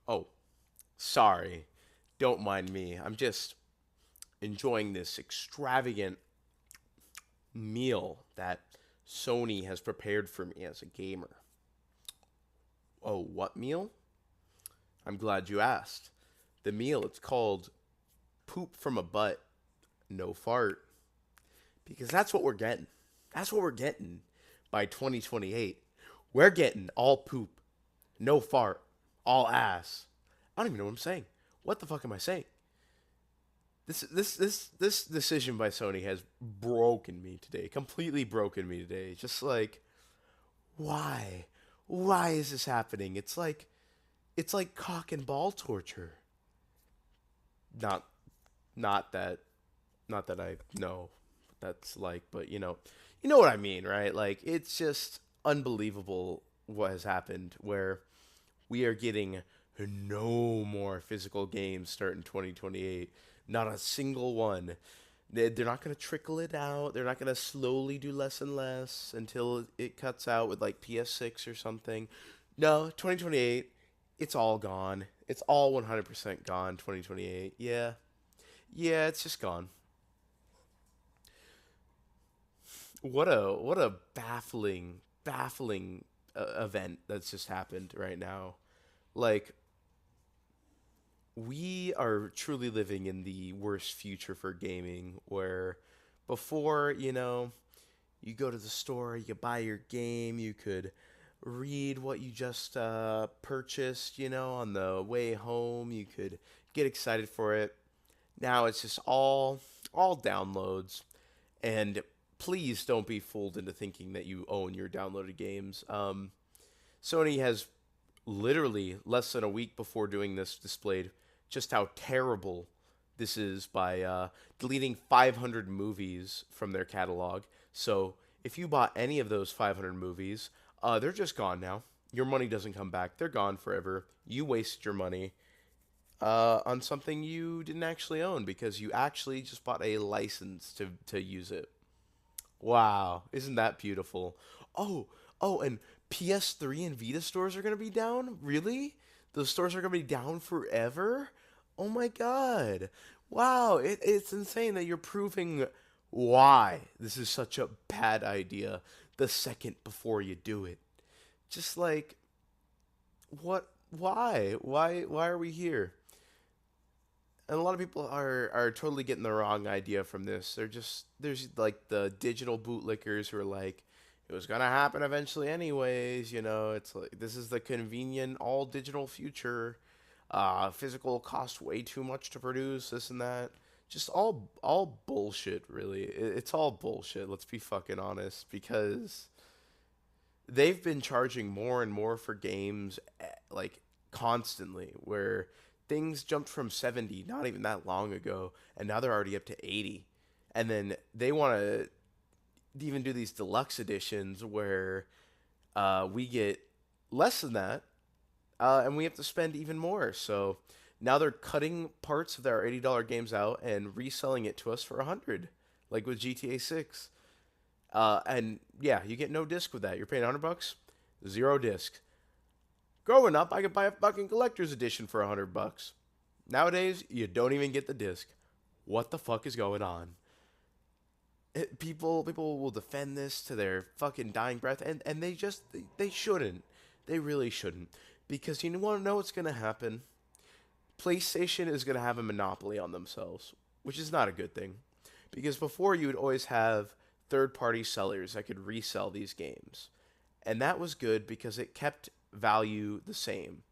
Oh, sorry. Don't mind me. I'm just enjoying this extravagant meal that Sony has prepared for me as a gamer. Oh, what meal? I'm glad you asked. The meal, it's called poop from a butt, no fart. Because that's what we're getting. That's what we're getting by 2028. We're getting all poop, no fart, all ass. I don't even know what I'm saying. What the fuck am I saying? This decision by Sony has broken me today. Completely broken me today. Just like, why? Why is this happening? It's like cock and ball torture. Not not that not that I know what that's like, but you know what I mean, right? Like it's just unbelievable what has happened where we are getting no more physical games starting 2028. Not a single one. They're not going to trickle it out. They're not going to slowly do less and less until it cuts out with like PS6 or something. No, 2028, it's all gone. It's all 100% gone 2028. Yeah. Yeah, it's just gone. What a baffling event that's just happened right now. Like we are truly living in the worst future for gaming where before, you go to the store, you buy your game, you could read what you just purchased, on the way home, you could get excited for it. Now it's just all downloads, and please don't be fooled into thinking that you own your downloaded games. Sony has literally less than a week before doing this displayed just how terrible this is by deleting 500 movies from their catalog. So if you bought any of those 500 movies, they're just gone now. Your money doesn't come back. They're gone forever. You wasted your money on something you didn't actually own because you actually just bought a license to use it. Wow, isn't that beautiful? Oh, and PS3 and Vita stores are going to be down? Really? Those stores are going to be down forever? Oh my god. Wow, it's insane that you're proving why this is such a bad idea the second before you do it. Just like, what? Why? Why are we here? And a lot of people are totally getting the wrong idea from this. There's like the digital bootlickers who are like, it was gonna happen eventually anyways. It's like this is the convenient all digital future. Physical costs way too much to produce this and that. Just all bullshit, really. It's all bullshit. Let's be fucking honest, because they've been charging more and more for games like constantly where things jumped from 70 not even that long ago and now they're already up to 80, and then they want to even do these deluxe editions where we get less than that, and we have to spend even more. So now they're cutting parts of their $80 games out and reselling it to us for 100, like with GTA 6. And yeah, you get no disc with that. You're paying $100, zero disc. Growing up, I could buy a fucking collector's edition for $100. Nowadays, you don't even get the disc. What the fuck is going on? People will defend this to their fucking dying breath, and they shouldn't. They really shouldn't, because you want to know what's gonna happen. PlayStation is gonna have a monopoly on themselves, which is not a good thing, because before you would always have third-party sellers that could resell these games, and that was good because it kept value the same,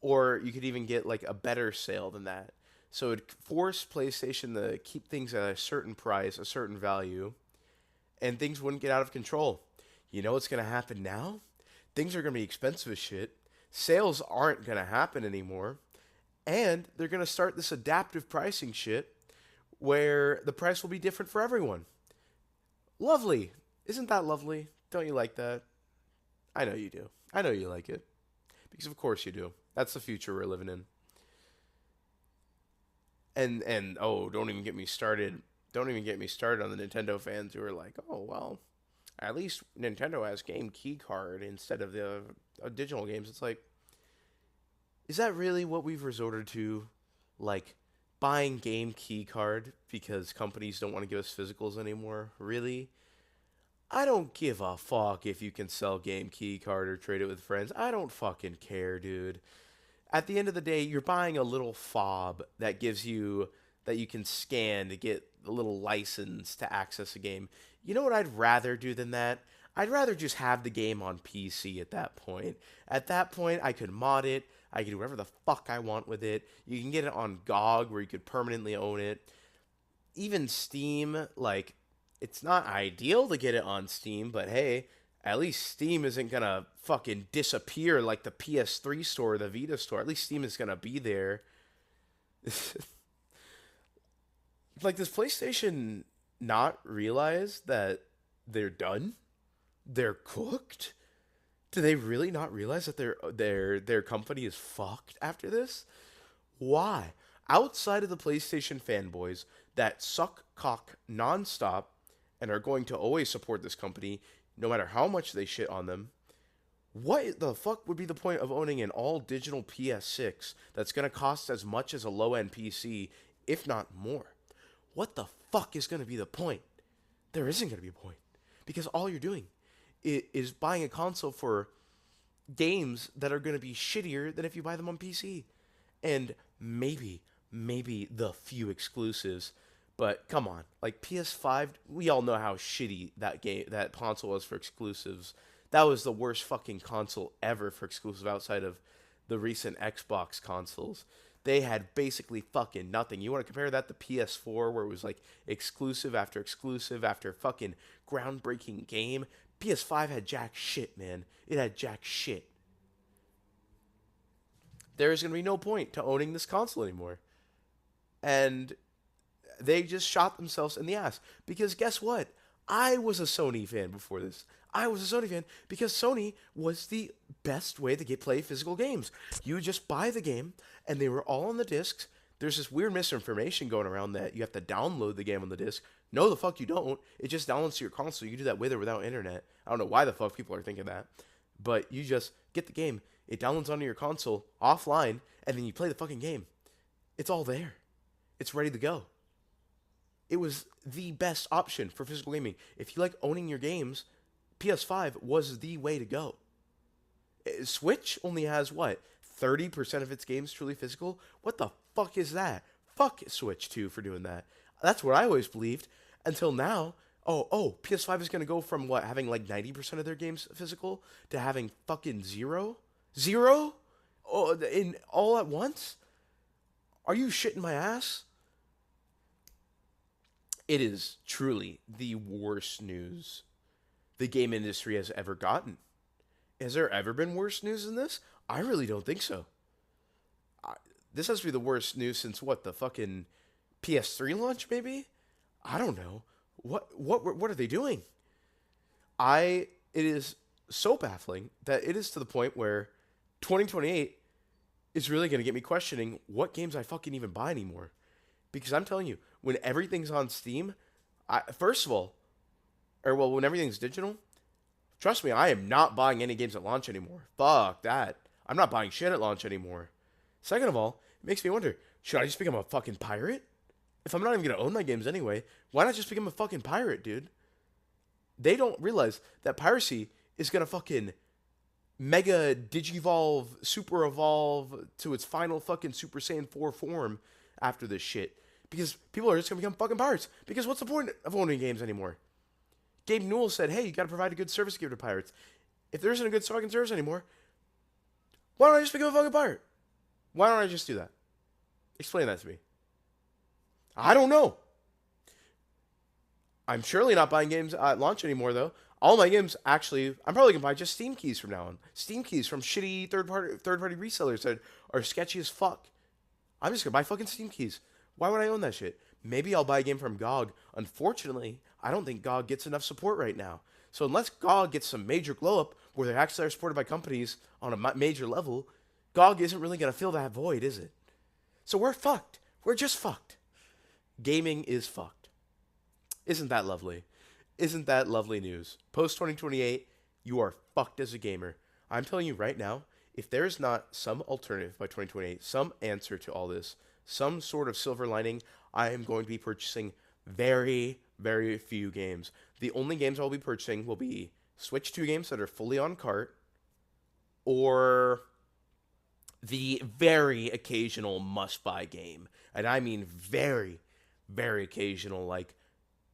or you could even get like a better sale than that. So it forced PlayStation to keep things at a certain price, a certain value, and things wouldn't get out of control. You know what's going to happen now? Things are going to be expensive as shit. Sales aren't going to happen anymore. And they're going to start this adaptive pricing shit where the price will be different for everyone. Lovely. Isn't that lovely? Don't you like that? I know you do. I know you like it. Because of course you do. That's the future we're living in. And oh, don't even get me started. Don't even get me started on the Nintendo fans who are like, "Oh, well, at least Nintendo has game key card instead of the digital games." It's like Is that really what we've resorted to? Like buying game key card because companies don't want to give us physicals anymore? Really? I don't give a fuck if you can sell game key card or trade it with friends. I don't fucking care, dude. At the end of the day, you're buying a little fob that gives you that you can scan to get a little license to access a game. You know what I'd rather do than that? I'd rather just have the game on PC at that point. At that point, I could mod it. I could do whatever the fuck I want with it. You can get it on GOG where you could permanently own it. Even Steam, like, it's not ideal to get it on Steam, but hey, at least Steam isn't gonna fucking disappear like the PS3 store or the Vita store. At least Steam is gonna be there. Like, does PlayStation not realize that they're done? They're cooked? Do they really not realize that their company is fucked after this? Why? Outside of the PlayStation fanboys that suck cock nonstop and are going to always support this company, no matter how much they shit on them, what the fuck would be the point of owning an all digital PS6 that's going to cost as much as a low end PC, if not more? What the fuck is going to be the point? There isn't going to be a point. Because all you're doing is buying a console for games that are going to be shittier than if you buy them on PC. And maybe the few exclusives. But come on, like PS5, we all know how shitty that console was for exclusives. That was the worst fucking console ever for exclusive outside of the recent Xbox consoles. They had basically fucking nothing. You want to compare that to PS4 where it was like exclusive after fucking groundbreaking game? PS5 had jack shit, man. It had jack shit. There is going to be no point to owning this console anymore. And they just shot themselves in the ass. Because guess what? I was a Sony fan before this. I was a Sony fan because Sony was the best way to play physical games. You would just buy the game, and they were all on the discs. There's this weird misinformation going around that you have to download the game on the disc. No, the fuck you don't. It just downloads to your console. You can do that with or without internet. I don't know why the fuck people are thinking that. But you just get the game. It downloads onto your console offline, and then you play the fucking game. It's all there. It's ready to go. It was the best option for physical gaming. If you like owning your games, PS5 was the way to go. Switch only has, what, 30% of its games truly physical? What the fuck is that? Fuck Switch 2 for doing that. That's what I always believed. Until now, PS5 is going to go from, what, having like 90% of their games physical to having fucking zero? Zero? Oh, in all at once? Are you shitting my ass? It is truly the worst news the game industry has ever gotten. Has there ever been worse news than this? I really don't think so. This has to be the worst news since what, the fucking PS3 launch maybe? I don't know. What are they doing? It is so baffling that it is to the point where 2028 is really going to get me questioning what games I fucking even buy anymore. Because I'm telling you, when everything's on Steam, first of all, when everything's digital, trust me, I am not buying any games at launch anymore. Fuck that. I'm not buying shit at launch anymore. Second of all, it makes me wonder, should I just become a fucking pirate? If I'm not even going to own my games anyway, why not just become a fucking pirate, dude? They don't realize that piracy is going to fucking mega digivolve, super evolve to its final fucking Super Saiyan 4 form after this shit. Because people are just going to become fucking pirates. Because what's the point of owning games anymore? Gabe Newell said, hey, you got to provide a good service to give to pirates. If there isn't a good fucking service anymore, why don't I just become a fucking pirate? Why don't I just do that? Explain that to me. I don't know. I'm surely not buying games at launch anymore, though. All my games, actually, I'm probably going to buy just Steam keys from now on. Steam keys from shitty third-party resellers that are sketchy as fuck. I'm just going to buy fucking Steam keys. Why would I own that shit? Maybe I'll buy a game from GOG. Unfortunately, I don't think GOG gets enough support right now. So unless GOG gets some major glow-up where they actually are supported by companies on a major level, GOG isn't really going to fill that void, is it? So we're fucked. We're just fucked. Gaming is fucked. Isn't that lovely? Isn't that lovely news? Post 2028, you are fucked as a gamer. I'm telling you right now, if there's not some alternative by 2028, some answer to all this, some sort of silver lining, I am going to be purchasing very, very few games. The only games I'll be purchasing will be Switch 2 games that are fully on cart, or the very occasional must buy game. And I mean very, very occasional, like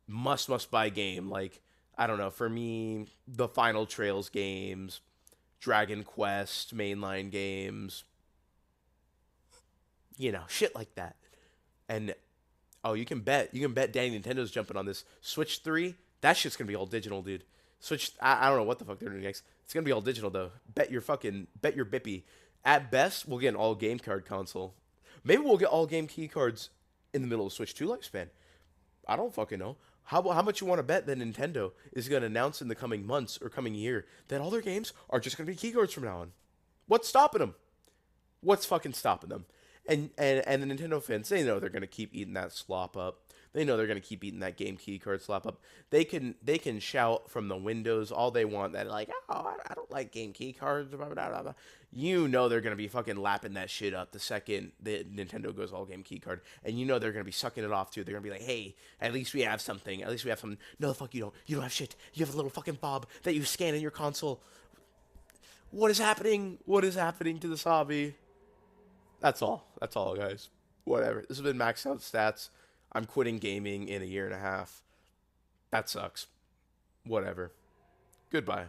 must buy game. Like, I don't know, for me, the Final Trails games, Dragon Quest mainline games, shit like that. And oh, you can bet Danny Nintendo's jumping on this. Switch 3, that shit's gonna be all digital, dude. Switch, I don't know what the fuck they're doing next. It's gonna be all digital though. Bet your bippy. At best, we'll get an all game card console. Maybe we'll get all game key cards in the middle of Switch 2 lifespan. I don't fucking know. How much you want to bet that Nintendo is going to announce in the coming months or coming year that all their games are just going to be key cards from now on? What's stopping them? What's fucking stopping them? And the Nintendo fans, they know they're going to keep eating that slop up. They know they're going to keep eating that game key card slop up. They can shout from the windows all they want that, like, oh, I don't like game key cards. Blah, blah, blah, blah. You know they're going to be fucking lapping that shit up the second that Nintendo goes all game key card. And you know they're going to be sucking it off too. They're going to be like, hey, at least we have something. At least we have something. No, the fuck you don't. You don't have shit. You have a little fucking fob that you scan in your console. What is happening? What is happening to this hobby? That's all. That's all, guys. Whatever. This has been Max Out Stats. I'm quitting gaming in a year and a half. That sucks. Whatever. Goodbye.